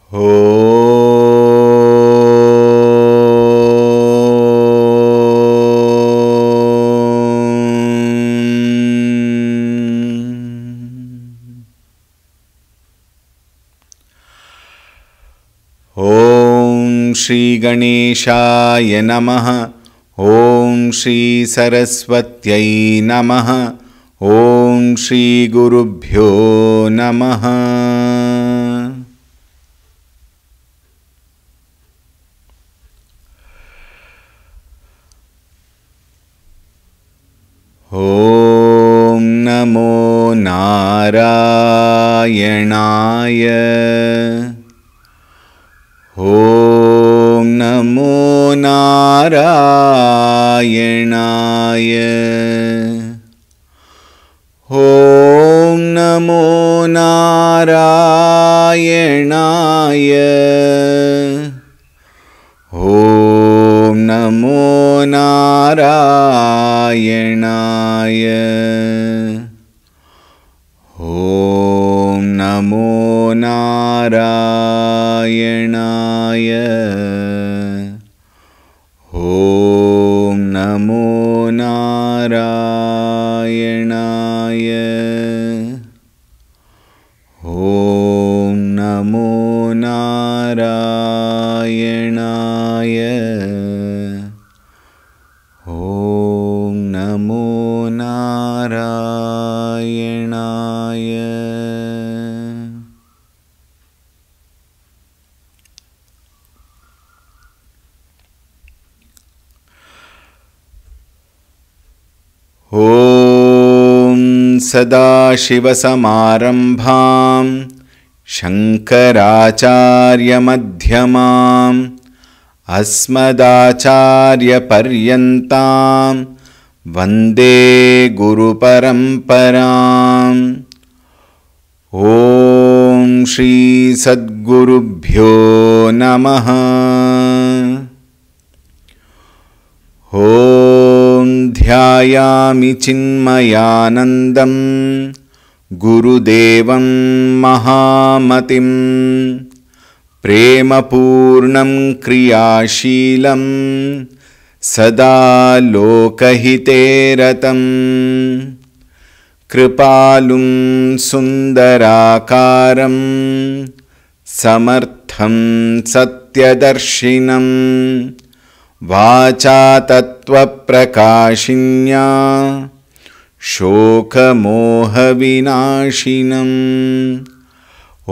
ॐ श्री गणेशाय नमः। ॐ श्री सरस्वत्यै नमः। ॐ श्री गुरुभ्यो नमः। ॐ नमो नारायणाय। ॐ नमो नारायणाय। ॐ नमो नारायणाय। ॐ नमो नारायणाय। ॐ नमो नारायणाय। ॐ नमो नारायणाय। ॐ नमो नारायणाय। ॐ नमो नारायणाय। ॐ सदाशिवसमारम्भां शङ्कराचार्यमध्यमाम् अस्मदाचार्यपर्यन्तां वन्दे गुरुपरम्पराम्। ॐ श्री सद्गुरुभ्यो नमः। ॐ ध्यायामि चिन्मयानन्दं गुरुदेवं महामतिं प्रेमपूर्णं क्रियाशीलं सदा लोकहिते रतं कृपालुं सुन्दराकारं समर्थं सत्यदर्शिनं वाचा तत्त्वप्रकाशिन्या शोकमोहविनाशिनम्। ॐ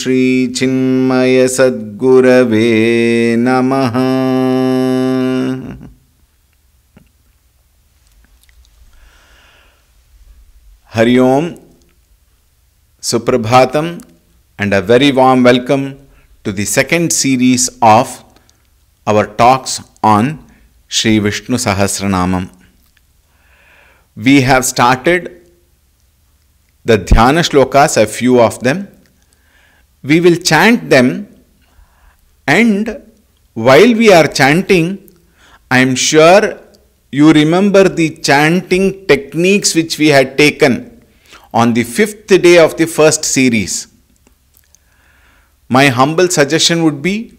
श्री चिन्मय सद्गुरवे नमः। हरि ओम, Suprabhatam and a very warm welcome to the second series of our talks on Shri Vishnu Sahasranamam. We have started the Dhyana Shlokas, a few of them. We will chant them, and while we are chanting, I am sure you remember the chanting techniques which we had taken on the 5th day of the first series. My humble suggestion would be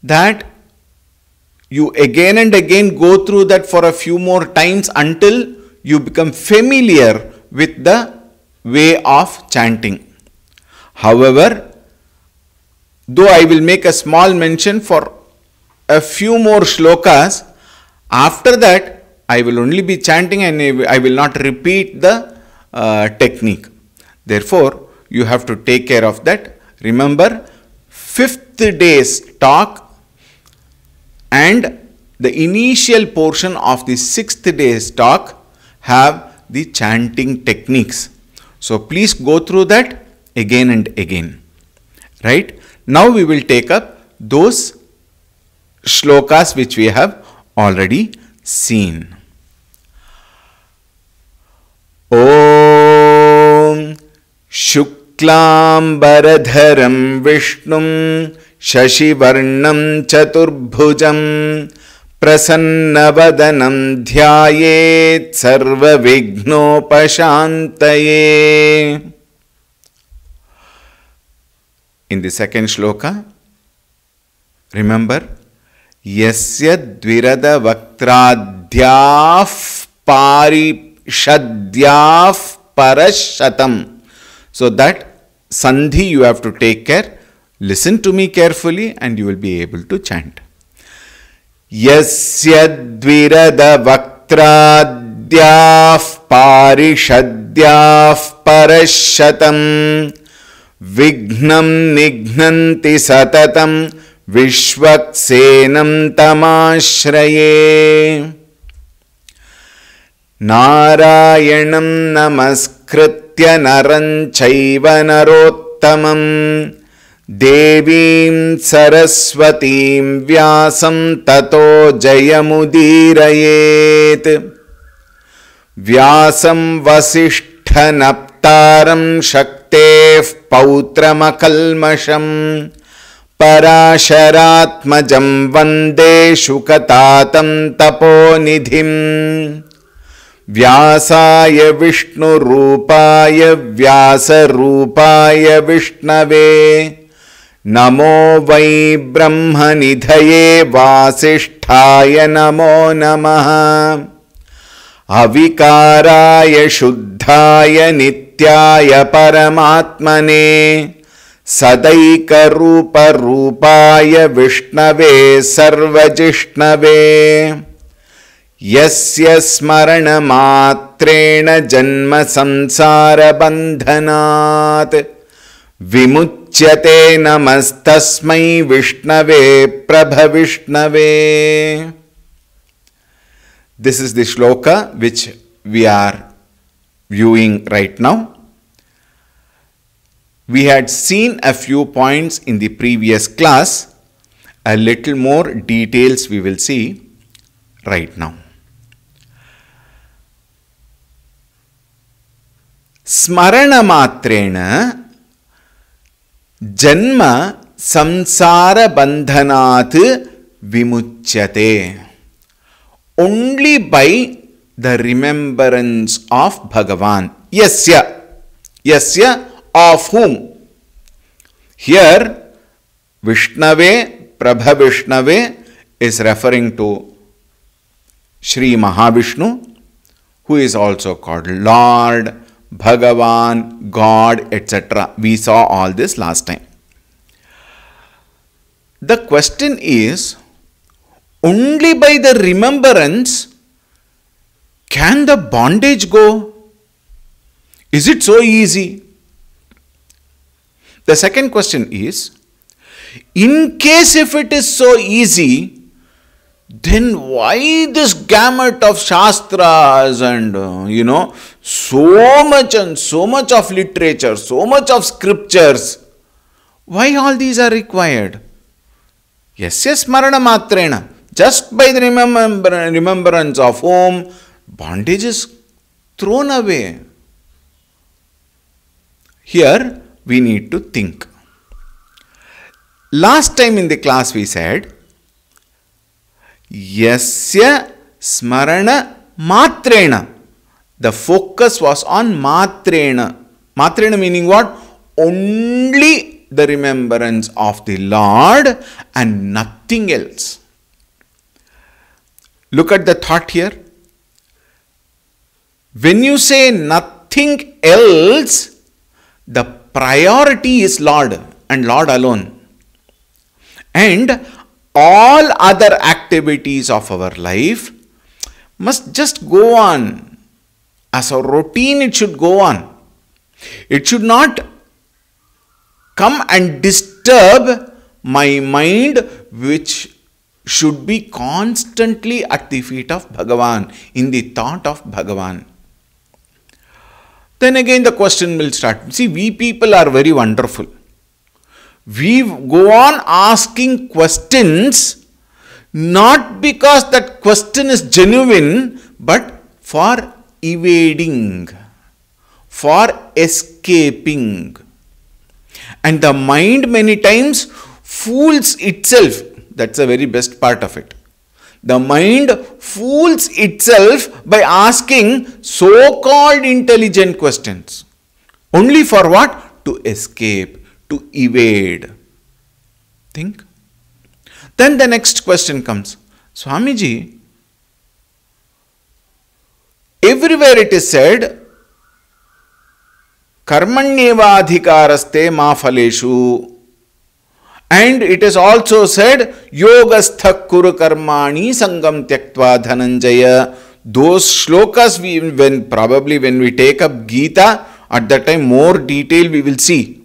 that you again and again go through that for a few more times until you become familiar with the way of chanting. However, though I will make a small mention for a few more shlokas, after that I will only be chanting and I will not repeat the technique. Therefore, you have to take care of that. Remember, 5th day's talk and the initial portion of the 6th day's talk have the chanting techniques. So please go through that again and again. Right? Now we will take up those shlokas which we have already seen. Om Shuklambaradharam Vishnum Shashivarnam Chaturbhujam Prasannavadanam Dhyayet Sarva Vignopashantaye. in the second shloka, remember, Yasya dvirada vaktradhyaf parishadhyaf parashatam. So that sandhi you have to take care. Listen to me carefully and you will be able to chant. Yasya dvirada vaktradhyaf parishadhyaf parashatam vignam nighnanti satatam vishwaksenam tamashraye. Narayanam namaskritya naram chaiva narottamam devim saraswatim vyasam tato jayamudirayet. Vyasam vasishtha naptaram shaktef pautramakalmasham parasharatmajam vande shukatatam taponidhim. Vyasaya Vishnu Rupaya Vyasa Rupaya Vishnave Namo Vai Brahma Nidhaye Vasishthaya Namo Namaha Avikaraya Shuddhaya Nityaya Paramatmane Sadaika Rupa Rupaya Vishnave Sarvajishnave Yasya smarana matrena janma samsara bandhanat vimuchyate namastasmai Vishnave Prabhavishnave. This is the shloka which we are viewing right now. We had seen a few points in the previous class. A little more details we will see right now. Smarana matrena janma samsara bandhanat vimuchyate. Only by the remembrance of Bhagavan. Yasya. Yasya, of whom? Here, Vishnave, Prabha Vishnave is referring to Sri Mahavishnu, who is also called Lord, Bhagavan, God, etc. We saw all this last time. The question is, only by the remembrance can the bondage go? Is it so easy? The second question is, in case if it is so easy, then why this gamut of shastras and so much of literature, so much of scriptures? Why all these are required? Yasya smarana matrena, just by the remembrance of whom bondage is thrown away. Here we need to think. Last time in the class we said, Yasya smarana matrena. The focus was on matrena. Matrena meaning what? Only the remembrance of the Lord and nothing else. Look at the thought here. When you say nothing else, the priority is Lord and Lord alone. And all other activities of our life must just go on. As a routine, it should go on. It should not come and disturb my mind, which should be constantly at the feet of Bhagavan, in the thought of Bhagavan. Then again the question will start. See, we people are very wonderful. We go on asking questions not because that question is genuine, but for evading, for escaping. And the mind many times fools itself. That's the very best part of it. The mind fools itself by asking so-called intelligent questions. Only for what? To escape, to evade. Think. Then the next question comes, Swamiji, everywhere it is said, Karmanyevadhikaraste ma phaleshu. And it is also said, Yogastha kuru karmani sangam tyaktva dhananjaya. Those shlokas, when we take up Gita, at that time more detail we will see.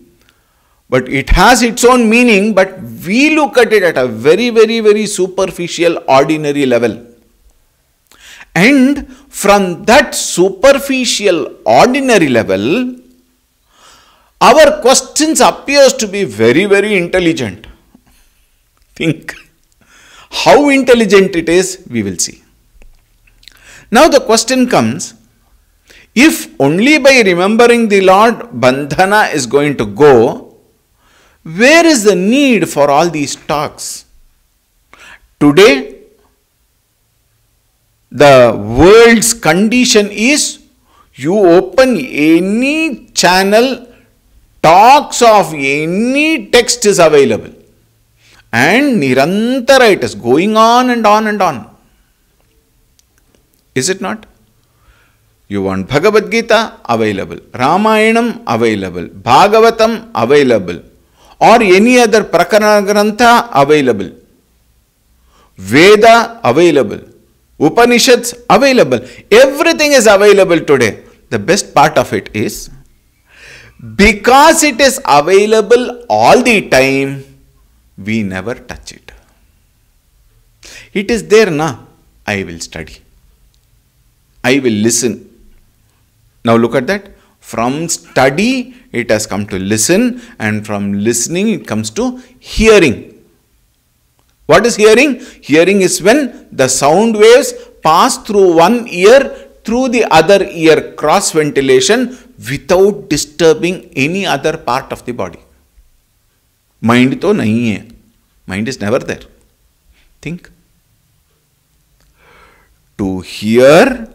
But it has its own meaning, but we look at it at a very, very, very superficial, ordinary level. And from that superficial, ordinary level, our questions appears to be very, very intelligent. Think. How intelligent it is, we will see. Now the question comes, if only by remembering the Lord bandhana is going to go, where is the need for all these talks? Today, the world's condition is, you open any channel, talks of any text is available. And nirantara it is going on and on and on. Is it not? You want Bhagavad Gita? Available. Ramayanam? Available. Bhagavatam? Available. Or any other Prakarana Grantha? Available. Veda? Available. Upanishads? Available. Everything is available today. The best part of it is, because it is available all the time, we never touch it. It is there na. I will study. I will listen. Now look at that. From study, it has come to listen, and from listening, it comes to hearing. What is hearing? Hearing is when the sound waves pass through one ear, through the other ear, cross ventilation, without disturbing any other part of the body. Mind to nahi hai. Mind is never there. Think. To hear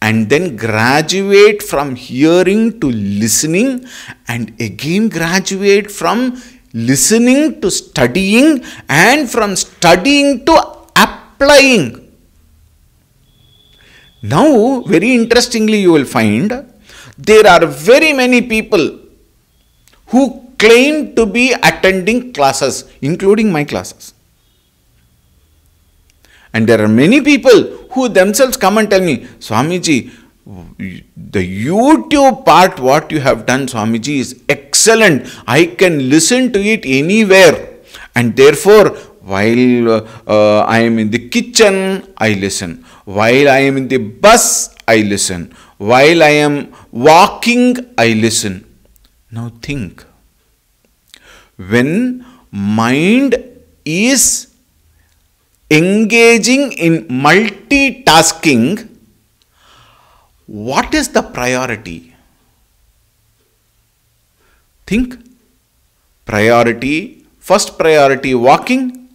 and then graduate from hearing to listening, and again graduate from listening to studying, and from studying to applying. Now, very interestingly, you will find there are very many people who claim to be attending classes, including my classes. And there are many people who themselves come and tell me, Swamiji, the YouTube part, what you have done, Swamiji, is excellent. I can listen to it anywhere. And therefore, while I am in the kitchen, I listen. While I am in the bus, I listen. While I am walking, I listen. Now think. When mind is engaging in multitasking, what is the priority? Think. Priority, first priority walking,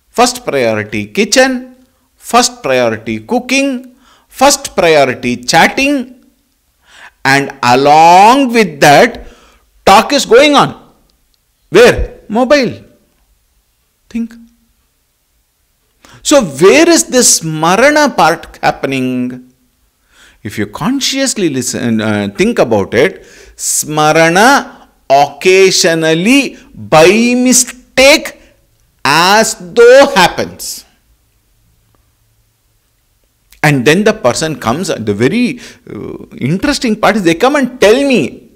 first priority kitchen, first priority cooking, first priority chatting, and along with that, talk is going on. Where? Mobile. Think. So where is this smarana part happening? If you consciously listen, think about it, smarana occasionally by mistake as though happens. And then the person comes, the very interesting part is they come and tell me,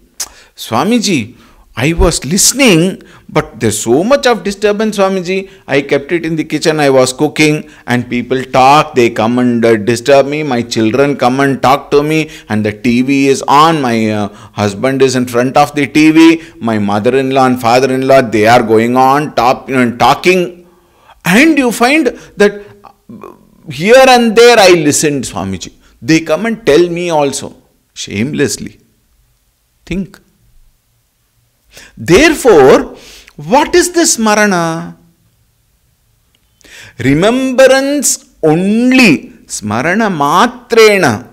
Swamiji, I was listening, but there's so much of disturbance, Swamiji. I kept it in the kitchen, I was cooking, and people talk, they come and disturb me. My children come and talk to me, and the TV is on. My husband is in front of the TV. My mother-in-law and father-in-law, they are going on talking. And you find that here and there I listened, Swamiji. They come and tell me also, shamelessly. Think. Therefore, what is this smarana? Remembrance only. Smarana matrena.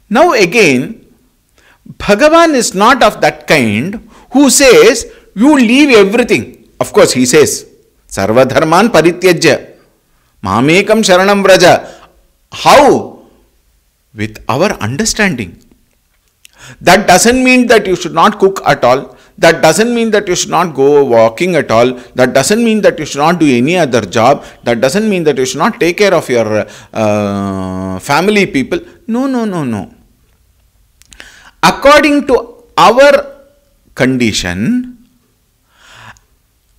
Now again, Bhagavan is not of that kind who says, You leave everything. Of course, he says, Sarva dharman parityajya mamekam sharanam vraja. How? With our understanding. That doesn't mean that you should not cook at all. That doesn't mean that you should not go walking at all. That doesn't mean that you should not do any other job. That doesn't mean that you should not take care of your family people. No, no, no, no. According to our condition,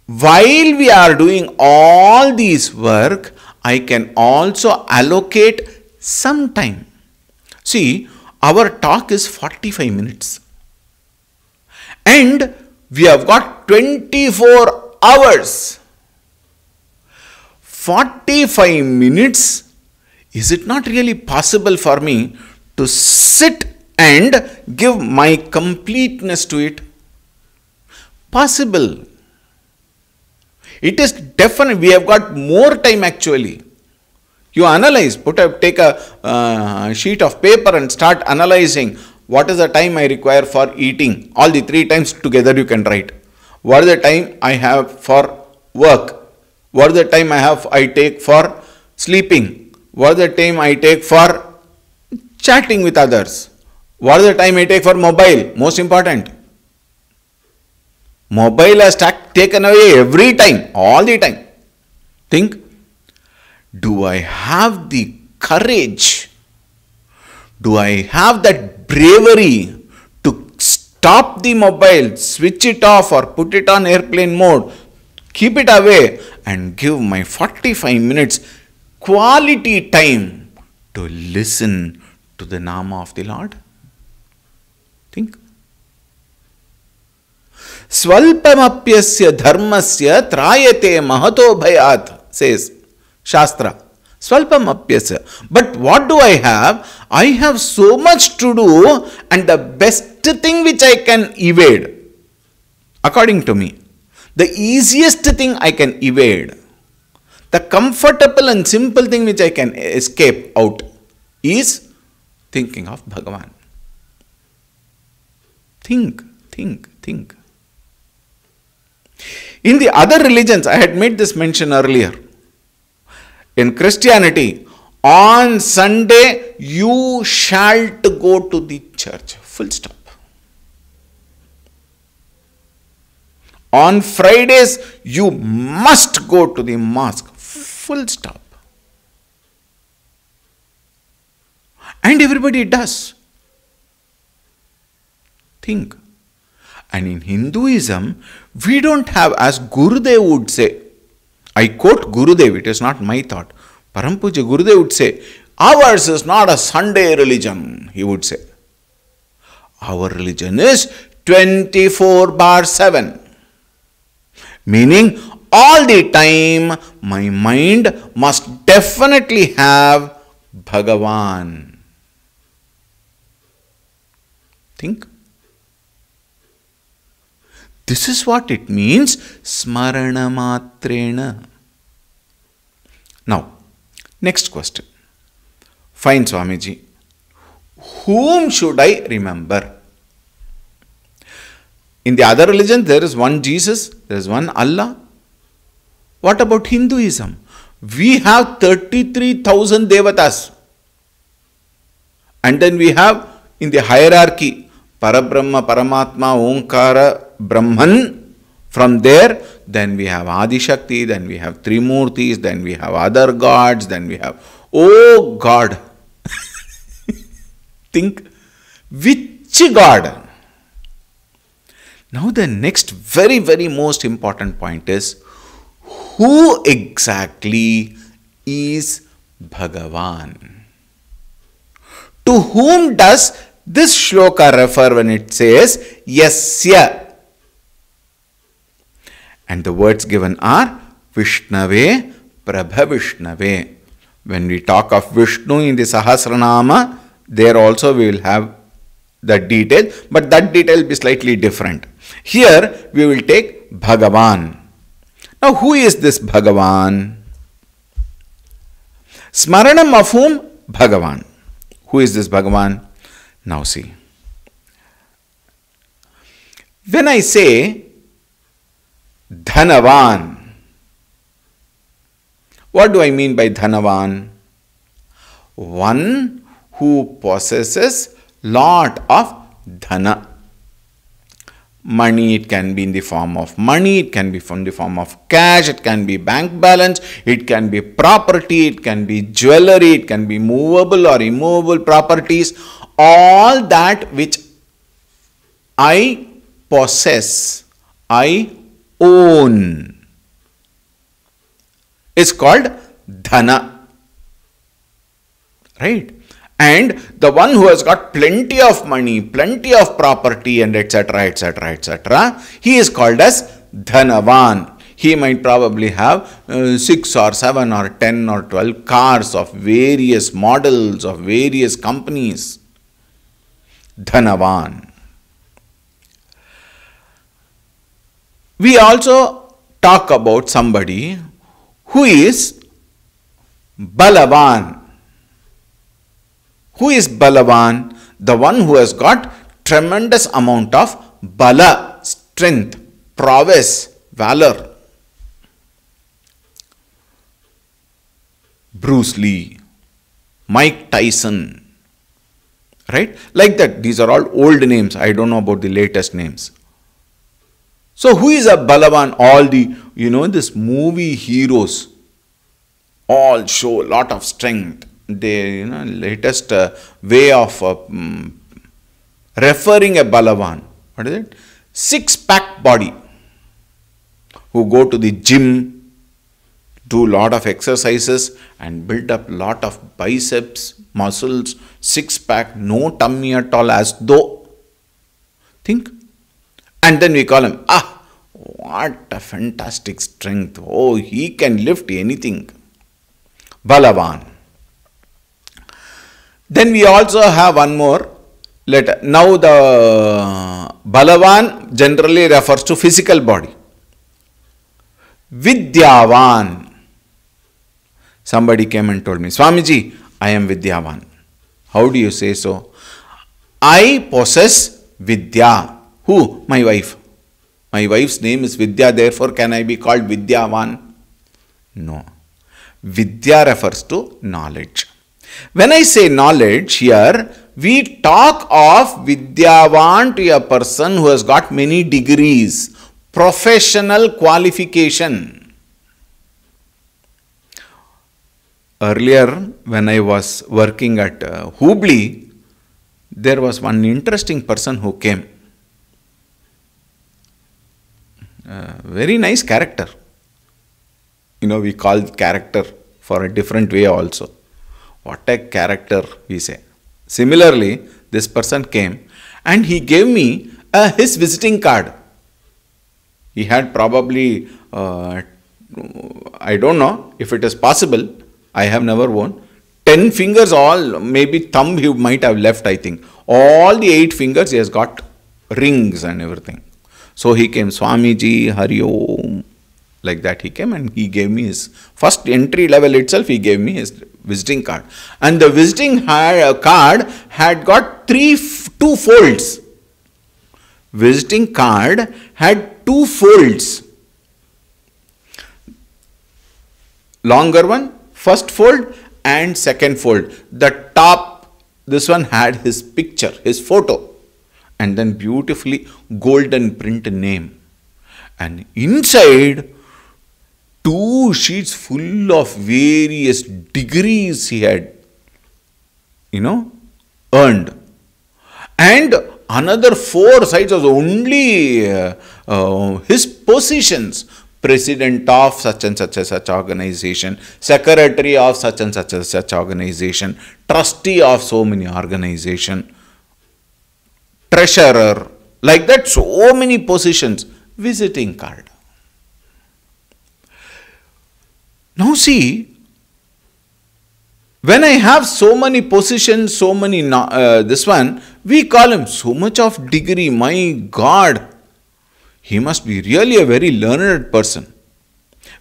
while we are doing all these work, I can also allocate some time. See, our talk is 45 minutes. And we have got 24 hours. 45 minutes, is it not really possible for me to sit and give my completeness to it? Possible. It is definite. We have got more time actually. You analyze, take a sheet of paper and start analyzing what is the time I require for eating. All the 3 times together you can write. What is the time I have for work? What is the time I take for sleeping? What is the time I take for chatting with others? What is the time I take for mobile? Most important. Mobile has taken away every time, all the time. Think, do I have the courage? Do I have that bravery to stop the mobile, switch it off or put it on airplane mode, keep it away and give my 45 minutes quality time to listen to the Nama of the Lord? Think. Swalpamapyasya dharmasya trayate mahato bhayat, says Shastra. Swalpamapyasya. But what do I have? I have so much to do, and the best thing which I can evade, according to me, the easiest thing I can evade, the comfortable and simple thing which I can escape out is thinking of Bhagavan. Think, think, think. In the other religions, I had made this mention earlier. In Christianity, on Sunday, you shall go to the church. Full stop. On Fridays, you must go to the mosque. Full stop. And everybody does. Think. And in Hinduism, we don't have, as Gurudev would say, I quote Gurudev, it is not my thought. Parampuja Gurudev would say, ours is not a Sunday religion, he would say. Our religion is 24/7. Meaning, all the time, my mind must definitely have Bhagavan. Think. This is what it means, smarana matrena. Now, next question. Fine, Swamiji. Whom should I remember? In the other religion, there is one Jesus, there is one Allah. What about Hinduism? We have 33,000 devatas. And then we have in the hierarchy, Parabrahma, Paramatma, Omkara, Brahman. From there, then we have Adi Shakti, then we have Trimurtis, then we have other gods, then we have, oh God. Think, which God? Now the next very, very most important point is, who exactly is Bhagavan? To whom does this shloka refer when it says, Yasya? And the words given are Vishnave, Prabhavishnave. When we talk of Vishnu in the Sahasranama, there also we will have that detail, but that detail will be slightly different. Here we will take Bhagavan. Now who is this Bhagavan? Smaranam of whom? Bhagavan. Who is this Bhagavan? Now see. When I say Dhanavan. What do I mean by Dhanavan? One who possesses lot of dhana. Money, it can be in the form of money, it can be from the form of cash, it can be bank balance, it can be property, it can be jewelry, it can be movable or immovable properties. All that which I possess, I own, is called dhana. Right? And the one who has got plenty of money, plenty of property, and etc., etc., etc., he is called as Dhanavan. He might probably have 6 or 7 or 10 or 12 cars of various models of various companies. Dhanavan. We also talk about somebody who is Balavan. Who is Balavan? The one who has got tremendous amount of bala, strength, prowess, valor. Bruce Lee, Mike Tyson, right? Like that. These are all old names. I don't know about the latest names. So who is a Balavan? All the, this movie heroes all show a lot of strength. They, latest way of referring a Balavan. What is it? 6-pack body. Who go to the gym, do lot of exercises and build up lot of biceps, muscles, 6-pack, no tummy at all, as though. Think. And then we call him, what a fantastic strength. Oh, he can lift anything. Balavan. Then we also have one more letter. Now the Balavan generally refers to physical body. Vidyavan. Somebody came and told me, Swamiji, I am Vidyavan. How do you say so? I possess Vidya. Who? My wife. My wife's name is Vidya, therefore can I be called Vidyavan? No. Vidya refers to knowledge. When I say knowledge here, we talk of Vidyavan to a person who has got many degrees, professional qualification. Earlier, when I was working at Hubli, there was one interesting person who came. Very nice character. We call character for a different way also. What a character, we say. Similarly, this person came and he gave me his visiting card. He had probably, I don't know if it is possible, I have never worn, 10 fingers all, maybe thumb he might have left, I think. All the 8 fingers he has got rings and everything. So he came, Swamiji, Hari Om. Like that he came and he gave me his first entry level itself, he gave me his visiting card. And the visiting card had got 2 folds. Visiting card had 2 folds. Longer one, first fold and second fold. The top, this one had his picture, his photo. And then beautifully golden print name. And inside, 2 sheets full of various degrees he had, earned. And another 4 sides was only his positions. President of such and such organization, secretary of such and such organization, trustee of so many organization, treasurer, like that, so many positions, visiting card. Now see, when I have so many positions, so many, this one, we call him so much of degree, my God, he must be really a very learned person.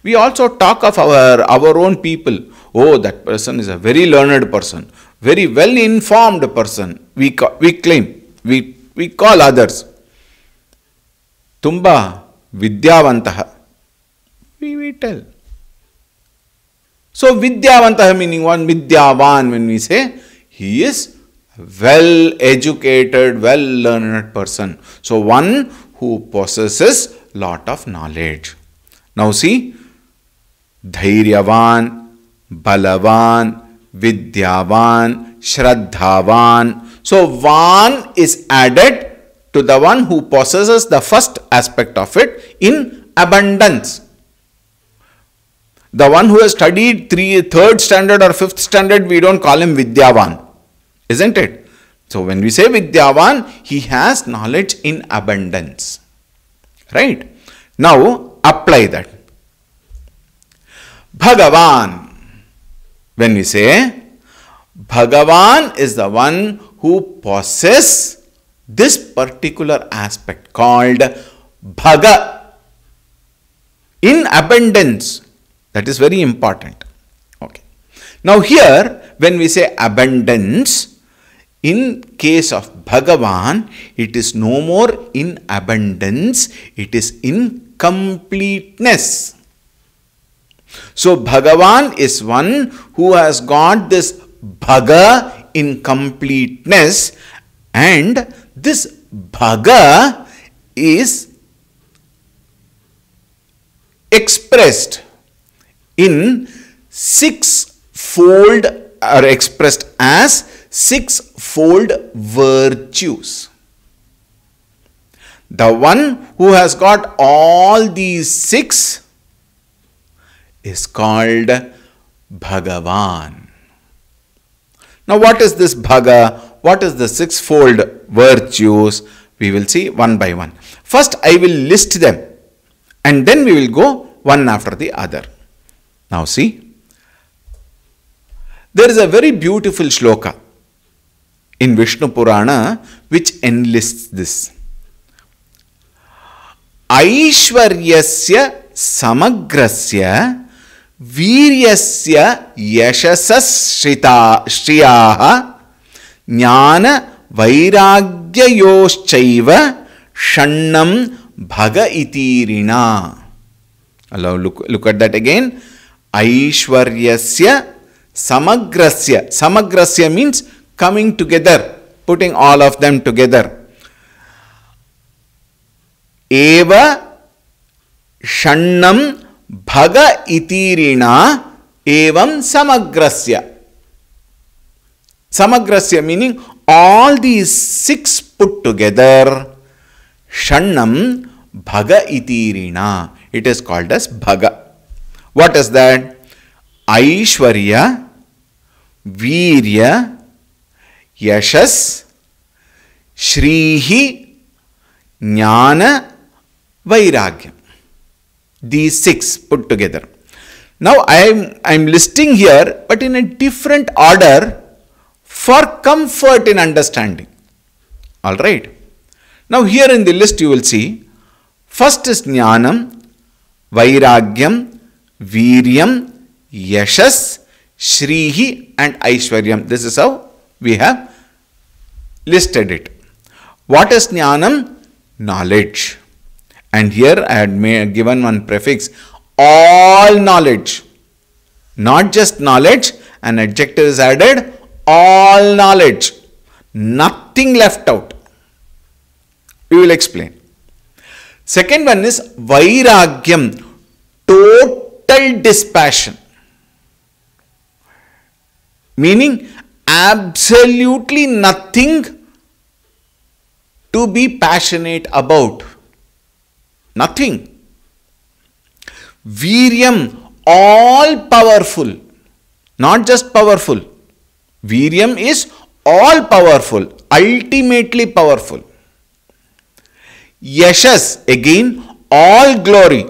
We also talk of our own people. Oh, that person is a very learned person, very well informed person. We claim, we call others. Tumba Vidyavantaha. We tell. So Vidyavantah meaning one, Vidyavan when we say he is well educated, well learned person. So one who possesses lot of knowledge. Now see, Dhairyavan, Balavan, Vidyavan, Shraddhavan. So Van is added to the one who possesses the first aspect of it in abundance. The one who has studied third standard or fifth standard, we don't call him Vidyavan, isn't it? So when we say Vidyavan, he has knowledge in abundance. Right? Now apply that. Bhagavan. When we say Bhagavan is the one who possesses this particular aspect called Bhaga in abundance. That is very important. Okay. Now here when we say abundance, in case of Bhagavan, it is no more in abundance, it is in completeness. So Bhagavan is one who has got this Bhaga in completeness, and this Bhaga is expressed in sixfold, or expressed as sixfold virtues. The one who has got all these six is called Bhagavan. Now what is this Bhaga? What is the sixfold virtues? We will see one by one. First I will list them and then we will go one after the other. Now see, there is a very beautiful shloka in Vishnu Purana which enlists this. Aishwaryasya samagrasya Viryasya yashasas shriyaha jnana vairagyayoschaiva shannam bhaga itirina. Look at that again. Aishwaryasya samagrasya. Samagrasya means coming together, putting all of them together. Eva shannam bhaga itirina evam samagrasya. Samagrasya meaning all these six put together. Shannam bhaga itirina. It is called as bhaga. What is that? Aishwarya, Virya, Yashas, Shrihi, Jnana, Vairagyam. These six put together. Now I am listing here, but in a different order for comfort in understanding. Alright. Now here in the list you will see, first is Jnanam, Vairagyam, Viryam, Yashas, Shrihi and Aishwaryam. This is how we have listed it. What is Jnanam? Knowledge. And here I had given one prefix, all knowledge. Not just knowledge, an adjective is added, all knowledge. Nothing left out. We will explain. Second one is Vairagyam, total dispassion. Meaning absolutely nothing to be passionate about. Nothing. Viryam, all powerful. Not just powerful. Viryam is all powerful, ultimately powerful. Yashas, again, all glory.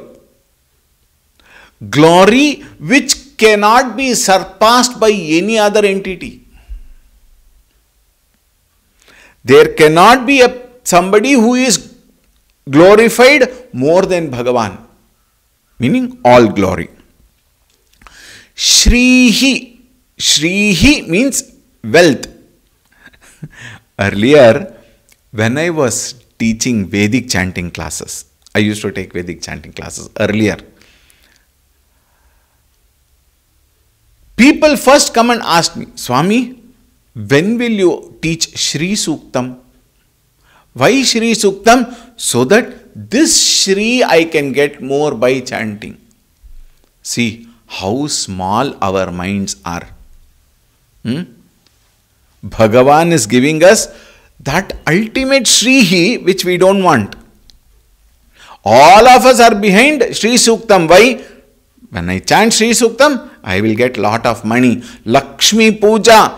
Glory which cannot be surpassed by any other entity. There cannot be somebody who is glorified more than Bhagavan, meaning all glory. Shrihi. Shrihi means wealth. Earlier, when I was teaching Vedic chanting classes, I used to take Vedic chanting classes earlier. People first come and ask me, Swami, when will you teach Shri Suktam? Why Shri Suktam? So that this Shri I can get more by chanting. See how small our minds are. Bhagavan is giving us that ultimate Shrihi which we don't want. All of us are behind Shri Suktam. Why? When I chant Shri Suktam, I will get lot of money. Lakshmi Puja,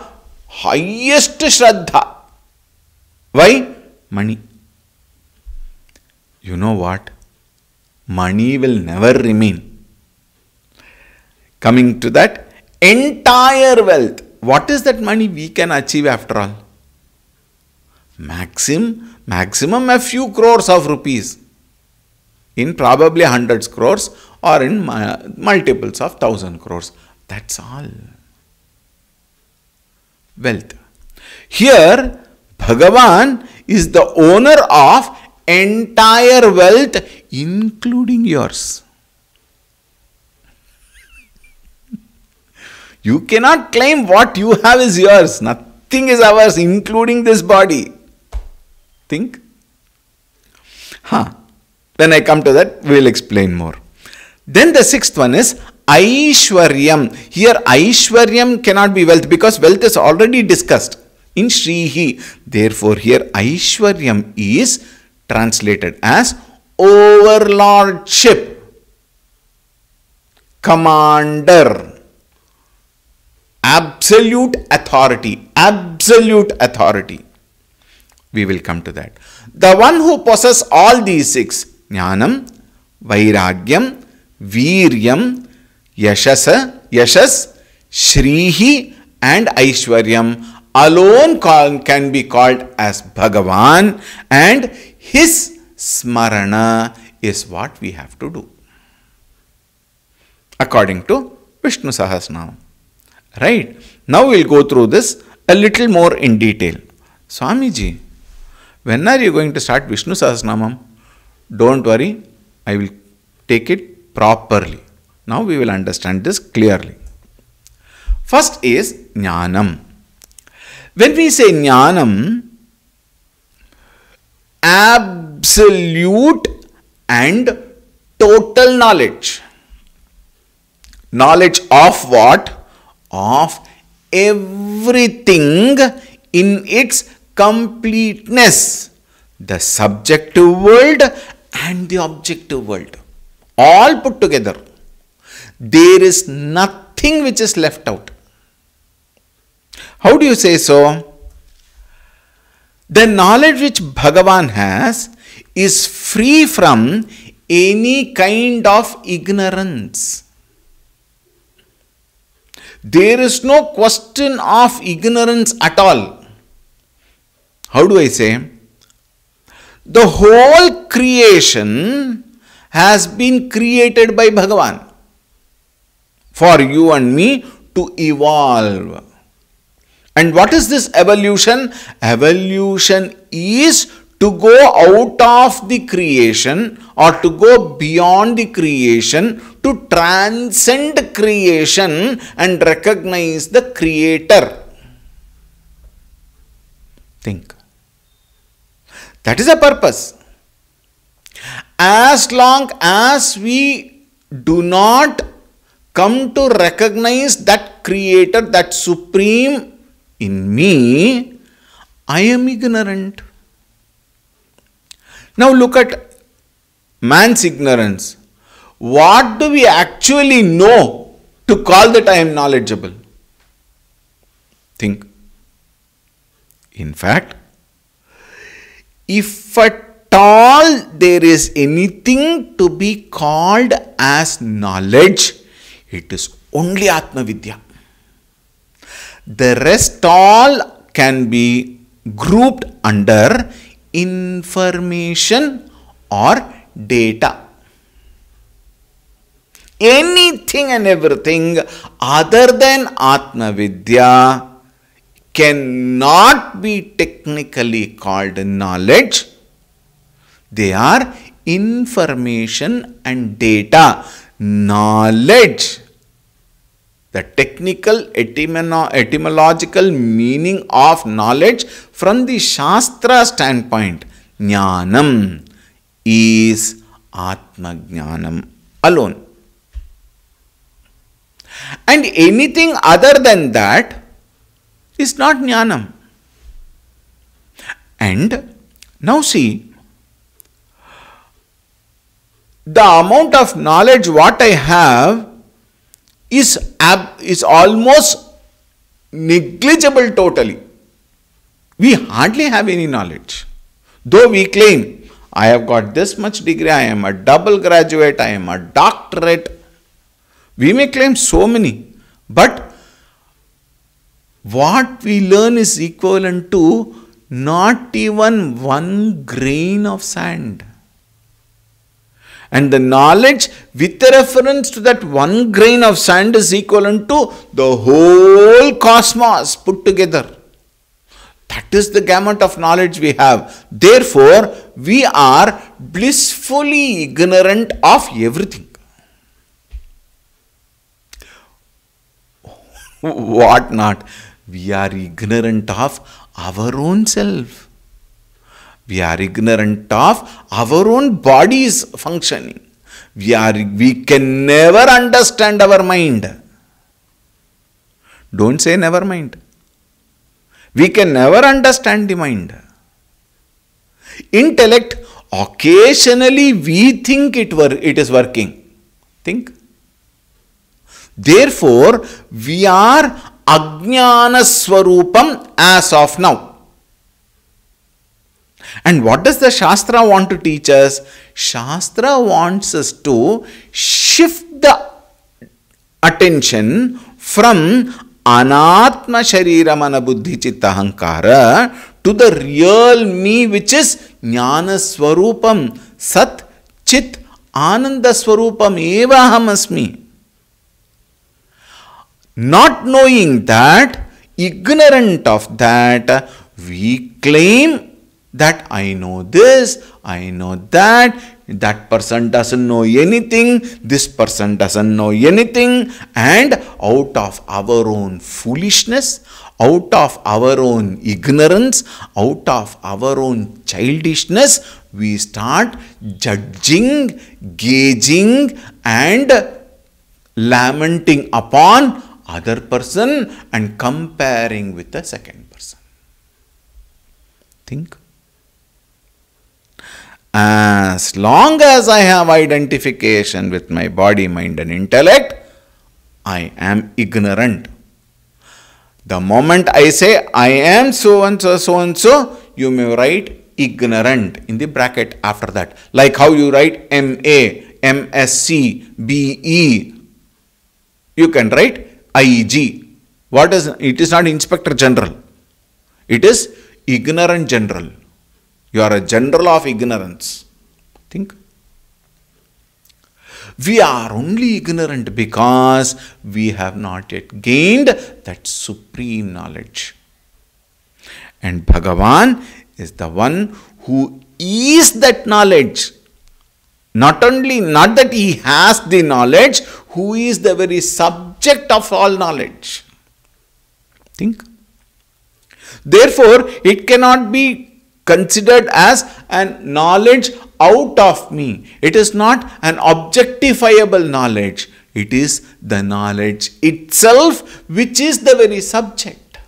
highest Shraddha. Why? Money. You know what? Money will never remain. Coming to that, entire wealth. What is that money we can achieve after all? Maximum a few crores of rupees. In probably hundreds crores or in multiples of 1,000 crores. That's all. Wealth. Here, Bhagavan is the owner of entire wealth, including yours. You cannot claim what you have is yours. Nothing is ours, including this body. Think. When I come to that, we will explain more. Then the sixth one is Aishwaryam. Here Aishwaryam cannot be wealth because wealth is already discussed in Shrihi. Therefore here Aishwaryam is translated as overlordship, commander, absolute authority, absolute authority. We will come to that. The one who possesses all these six, Jnanam, Vairagyam, Viryam, Yashas, Shrihi and Aishwaryam alone can be called as Bhagavan, and his Smarana is what we have to do. According to Vishnu Sahasranam. Right. Now we will go through this a little more in detail. Swamiji, when are you going to start Vishnu Sahasranamam? Don't worry, I will take it properly. Now we will understand this clearly. First is Jnanam. When we say Jnanam, absolute and total knowledge. Knowledge of what? Of everything in its completeness. The subjective world and the objective world. All put together. There is nothing which is left out. How do you say so? The knowledge which Bhagavan has is free from any kind of ignorance. There is no question of ignorance at all. How do I say? The whole creation has been created by Bhagavan for you and me to evolve. And what is this evolution? Evolution is to go out of the creation or to go beyond the creation, to transcend creation and recognize the Creator. Think. That is a purpose. As long as we do not come to recognize that Creator, that Supreme in me, I am ignorant. Now look at man's ignorance. What do we actually know to call that I am knowledgeable? Think. In fact, if at all there is anything to be called as knowledge, it is only Atma Vidya. The rest all can be grouped under information or data. Anything and everything other than Atma Vidya cannot be technically called knowledge. They are information and data. Knowledge The technical etymological meaning of knowledge from the Shastra standpoint, Jnanam is Atma Jnanam alone. And anything other than that is not Jnanam. And now see, the amount of knowledge what I have is almost negligible totally. We hardly have any knowledge. Though we claim, I have got this much degree, I am a double graduate, I am a doctorate. We may claim so many, but what we learn is equivalent to not even 1 grain of sand. And the knowledge with reference to that 1 grain of sand is equivalent to the whole cosmos put together. That is the gamut of knowledge we have. Therefore, we are blissfully ignorant of everything. What not? We are ignorant of our own self. We are ignorant of our own body's functioning. We can never understand our mind. Don't say never mind. We can never understand the mind. Intellect, occasionally we think it is working. Think. Therefore, we are Ajnana Swarupam as of now. And what does the Shastra want to teach us? Shastra wants us to shift the attention from Anatma Sharira Mana Buddhi Chitta Ahankara to the real me, which is Jnana Swarupam, Sat Chit Ananda Swarupam Eva Aham Asmi. Not knowing that, ignorant of that, we claim that I know this, I know that person doesn't know anything, this person doesn't know anything, and out of our own foolishness, out of our own ignorance, out of our own childishness, we start judging, gauging, and lamenting upon other person and comparing with the second person. Think. As long as I have identification with my body, mind and intellect, I am ignorant. The moment I say I am so and so, you may write ignorant in the bracket after that. Like how you write MA, MSc, BE. You can write IG. What is it? Is not Inspector General. It is ignorant general. You are a general of ignorance. Think. We are only ignorant because we have not yet gained that supreme knowledge. And Bhagavan is the one who is that knowledge. Not that he has the knowledge, who is the very subject of all knowledge. Think. Therefore, it cannot be considered as an knowledge out of me. It is not an objectifiable knowledge. It is the knowledge itself, which is the very subject.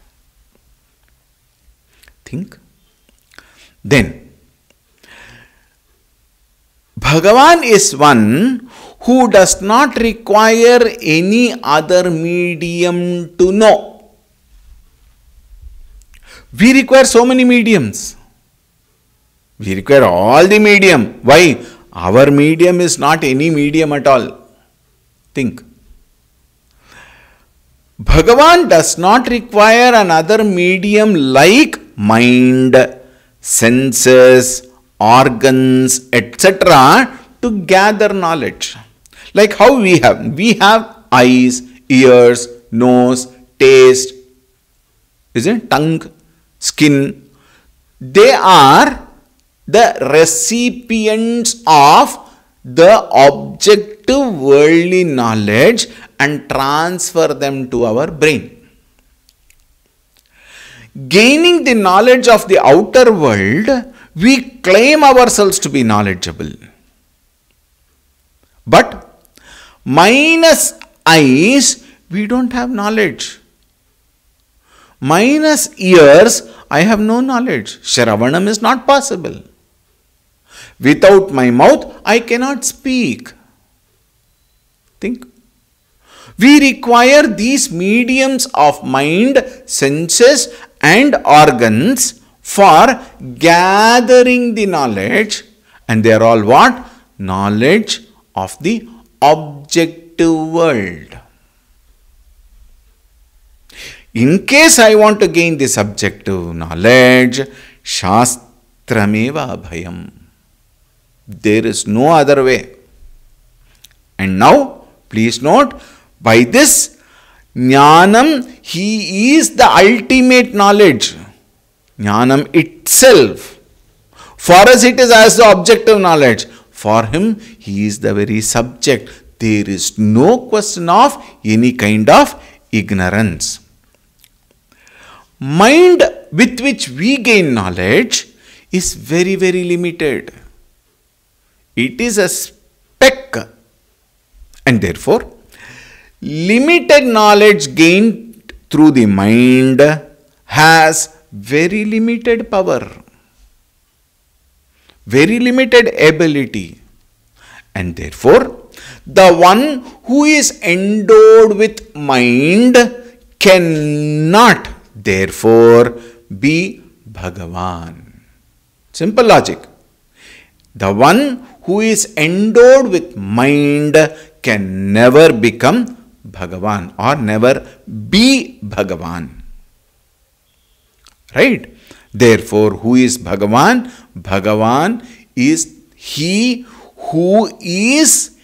Think. Then, Bhagavan is one who does not require any other medium to know. We require so many mediums. We require all the medium. Why? Our medium is not any medium at all. Think. Bhagavan does not require another medium like mind, senses, organs, etc. to gather knowledge. Like how we have eyes, ears, nose, taste, tongue, skin. They are the recipients of the objective worldly knowledge, and transfer them to our brain. Gaining the knowledge of the outer world, we claim ourselves to be knowledgeable. But minus eyes, we don't have knowledge. Minus ears, I have no knowledge. Shravanam is not possible. Without my mouth, I cannot speak. Think. We require these mediums of mind, senses and organs for gathering the knowledge, and they are all what? Knowledge of the objective world. In case I want to gain the subjective knowledge, Shastrameva Abhayam. There is no other way. And now, please note, by this Jnanam, he is the ultimate knowledge. Jnanam itself. For us it is as the objective knowledge. For him, he is the very subject. There is no question of any kind of ignorance. Mind with which we gain knowledge is very, very limited. It is a speck, and therefore, limited knowledge gained through the mind has very limited power, very limited ability, and therefore, the one who is endowed with mind cannot therefore be Bhagavan. Simple logic. The one who is endowed with mind can never become Bhagavan or never be Bhagavan. Right? Therefore, who is Bhagavan? Bhagavan is he who is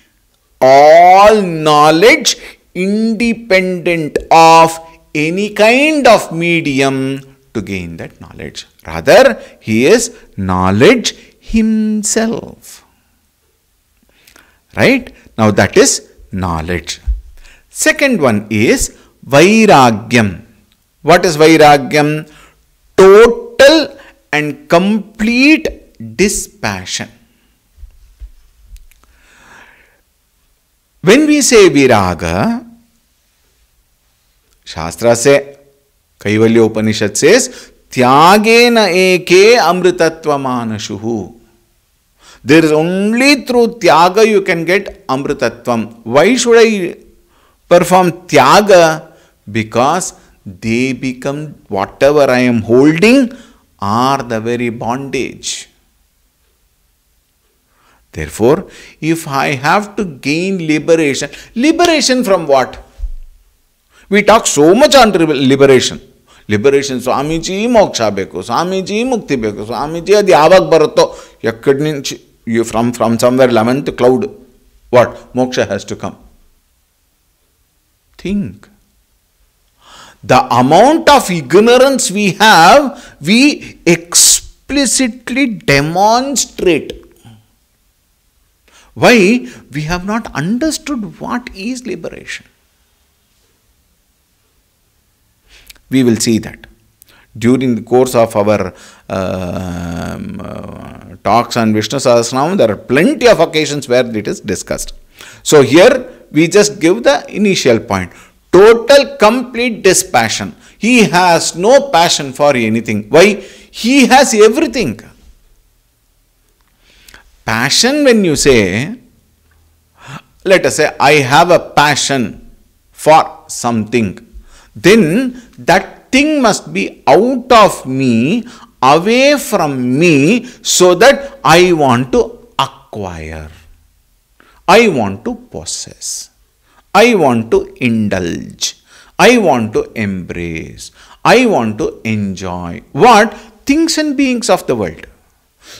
all knowledge independent of any kind of medium to gain that knowledge. Rather, he is knowledge himself. Right? Now that is knowledge. Second one is Vairagyam. What is Vairagyam? Total and complete dispassion. When we say Viraga, Shastra say, Kaivalya Upanishad says, Tyagena eke amritatva manashuhu. There is only through Tyaga you can get amritatvam. Why should I perform Tyaga? Because they become whatever I am holding are the very bondage. Therefore, if I have to gain liberation, liberation from what? We talk so much on liberation. Liberation, Swamiji moksha beku, Swamiji mukti beku, Swamiji adi avag barato, yakkadi you from somewhere 11th cloud, what? Moksha has to come. Think. The amount of ignorance we have, we explicitly demonstrate. Why? We have not understood what is liberation. We will see that. During the course of our talks on Vishnu Sahasranam, there are plenty of occasions where it is discussed. So here we just give the initial point. Total complete dispassion. He has no passion for anything. Why? He has everything. Passion, when you say, let us say, I have a passion for something, then that thing must be out of me, away from me, so that I want to acquire. I want to possess. I want to indulge. I want to embrace. I want to enjoy. What? Things and beings of the world.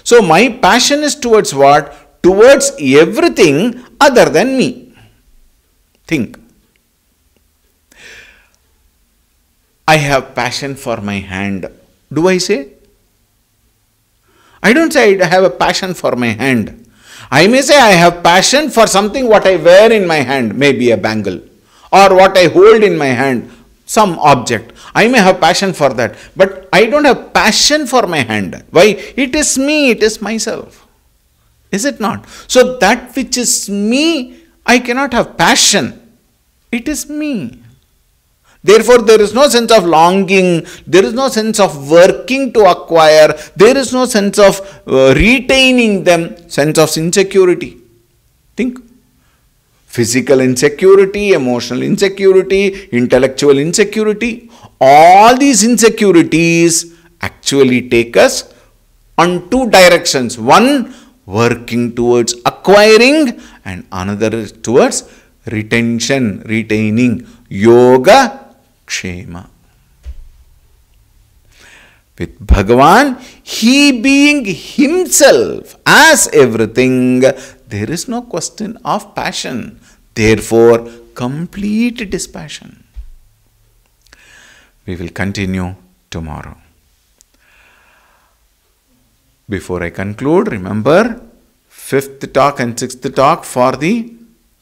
So my passion is towards what? Towards everything other than me. Think. I have passion for my hand. Do I say? I don't say I have a passion for my hand. I may say I have passion for something what I wear in my hand, maybe a bangle, or what I hold in my hand, some object. I may have passion for that, but I don't have passion for my hand. Why? It is me, it is myself. Is it not? So that which is me, I cannot have passion. It is me. Therefore, there is no sense of longing, there is no sense of working to acquire, there is no sense of retaining them, sense of insecurity. Think. Physical insecurity, emotional insecurity, intellectual insecurity, all these insecurities actually take us on two directions. One, working towards acquiring, and another is towards retention, retaining, yoga kshema. With Bhagavan, he being himself as everything, there is no question of passion. Therefore, complete dispassion. We will continue tomorrow. Before I conclude, remember, 5th talk and 6th talk for the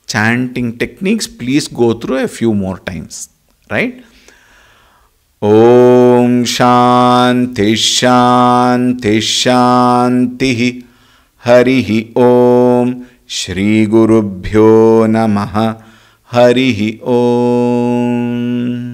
chanting techniques, please go through a few more times. Right? Om Shanti Shanti Shanti Harihi Om Shri Gurubhyo Namaha Harihi Om.